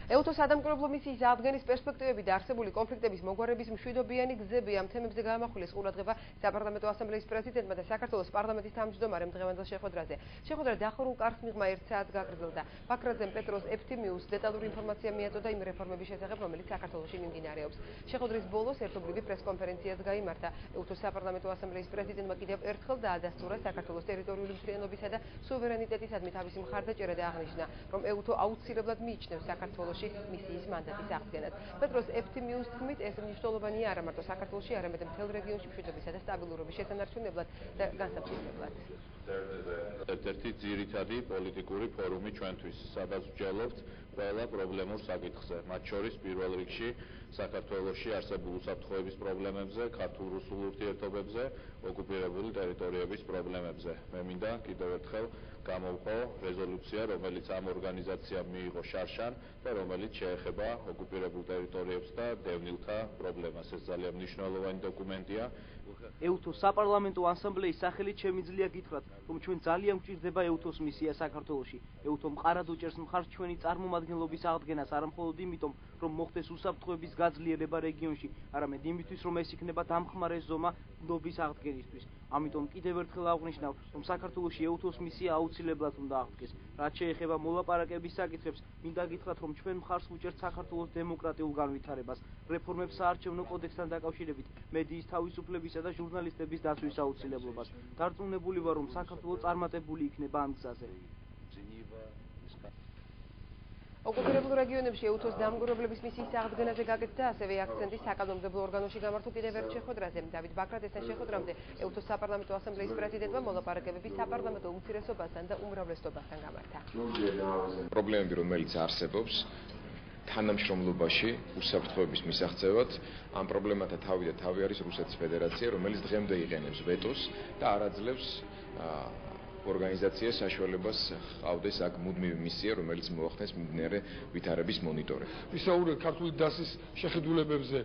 ეუთოს სადამკვირვებლო მისიის აღდგენის პერსპექტივები და არსებული კონფლიქტების მოგვარების მშვიდობიანი გზები ამ თემებზე გაამახვილეს ყურადღება საპარლამენტო ასამბლეის პრეზიდენტმა და საქართველოს პარლამენტის თავმჯდომარემ დღევანდელ შეხვედრაზე. შეხვედრა დახურულ კარს მიღმა 1 საათს გაგრძელდა. ბაქრაძემ პეტროს ეფთიმიუს დეტალური ინფორმაცია მიაწოდა იმ რეფორმების შესახებ, რომელიც საქართველოში მიმდინარეობს. შეხვედრის ბოლოს ერთობლივი პრესკონფერენციაც გაიმართა. ეუთოს საპარლამენტო ასამბლეის პრეზიდენტმა კიდევ ერთხელ დაადასტურა საქართველოს ტერიტორიული მთლიანობისა და სუვერენიტეტისადმი თავისი მხარდაჭერა და აღნიშნა, რომ ეუთო აუცილებლად მიიჩნევს საქართველოში მისიის მანდატის აღდგენას. პეტროს ეფთიმიუს თქმით, ეს მნიშვნელოვანია არა მარტო საქართველოში, არამედ მთელ რეგიონში მშვიდობისა და სტაბილურობის შესანარჩუნებლად და განსაცდელად. ერთ-ერთი ძირითადი პოლიტიკური ფორუმი ჩვენთვის, სადაც ვჯელობთ ყველა პრობლემურ საკითხზე, მათ შორის პირველ რიგში საქართველოში არსებული უსაფრთხოების პრობლემებზე, ქართულ-რუსულ ურთიერთობებზე, ოკუპირებული ტერიტორიების პრობლემებზე. მე მინდა კიდევ ერთხელ გამოვყო რეზოლუცია, რომელიც ამ ორგანიზაციამ მიიღო შარშან და რომელიც შეეხება ოკუპირებულ ტერიტორიებს და დევნილთა პრობლემას. ეს ძალიან მნიშვნელოვანი დოკუმენტია. ეუთოს საპარლამენტო ასამბლეის სახელით შემიძლია გითხრათ, რომ ჩვენ ძალიან გვჭირდება ეუთოს მისია საქართველოში. ეუთო მყარად უჭერს მხარს ჩვენი წარმომადგენლობის აღდგენას არა მხოლოდ იმიტომ, რომ მოხდეს უსაფრთხოების გაძლიერება რეგიონში, არამედ იმისთვის, რომ ეს იქნება დამხმარე ზომა ნობის აღდგენისთვის. ამიტომ კიდევ ერთხელ აღვნიშნავ, რომ საქართველოში ეუთოს მისია აუცილებლად უნდა აღდგეს. რაც შეეხება მოლაპარაკების საკითხებს, მინდა გითხრათ, რომ ჩვენ მხარს ვუჭერთ საქართველოს დემოკრატიულ განვითარებას, რეფორმებს საარჩევნო კოდექსთან დაკავშირებით, მედიის თავისუფლებისა და ჟურნალისტების დაცვის აუცილებლობას. დარწმუნებული ვარ, რომ საქართველო წარმატებული იქნება ამ გზაზე. ოკუპირებულ რეგიონებში ეუთოს დამკვირვებლების მისიის აღდგენაზე გაკეთდა ასევე აქცენტი საკანონმდებლო ორგანოში გამართულ კიდევ ერთ შეხვედრაზე. დავით ბაქრაძესთან შეხვედრამდე ეუთოს საპარლამენტო ასამბლეის პრეზიდენტმა მოლაპარაკებები საპარლამენტო უმცირესობასთან და უმრავლესობასთან გამართა. პრობლემები, რომელიც არსებობს თანამშრომლობაში უსაფრთხოების მისაღწევად, ამ პრობლემათა თავი და თავი არის რუსეთის ფედერაცია, რომელიც დღემდე იყენებს ვეტოს და არ აძლევს ორგანიზაციას საშუალებას ყავდეს აქ მუდმივი მისია, რომელიც მოახდენს მიმდინარე ვითარების მონიტორინგს. ვისაუბრეთ ქართული დასის შეხედულებებზე,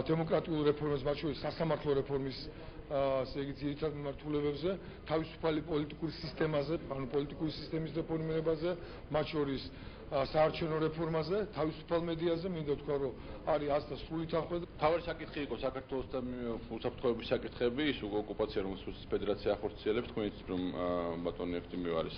დემოკრატიულ რეფორმებს, მათ შორის სასამართლო რეფორმის ესე იგი ძირითად მიმართულებებზე, თავისუფალი პოლიტიკური სისტემაზე, ანუ პოლიტიკური სისტემის რეფორმირებაზე, მათ შორის საარჩევნო რეფორმაზე, თავისუფალ მედიაზე, მინდა ვთქვა, რომ არის ასთა სრული თანხმობა. თავი საკითხი იყო საქართველოსთან უსაფრთხოების საკითხები, ის უკვე ოკუპაცია, რომელსაც რუსეთის ფედერაცია ახორციელებს, თქვენ იცით, რომ ბატონი ეფთიმიუ არის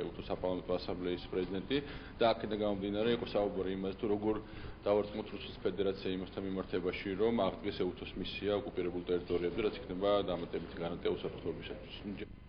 ეუთოს საპარლამენტო ასამბლეის პრეზიდენტი და აქედან გამომდინარე იყო საუბარი იმაზე, თუ როგორ დავარწმუნოთ რუსეთის ფედერაცია იმასთან მიმართებაში, რომ აღდგეს ეუთოს მისია ოკუპირებულ ტერიტორიებზე, რაც იქნება დამატებითი გარანტია უსაფრთხოებისათვის.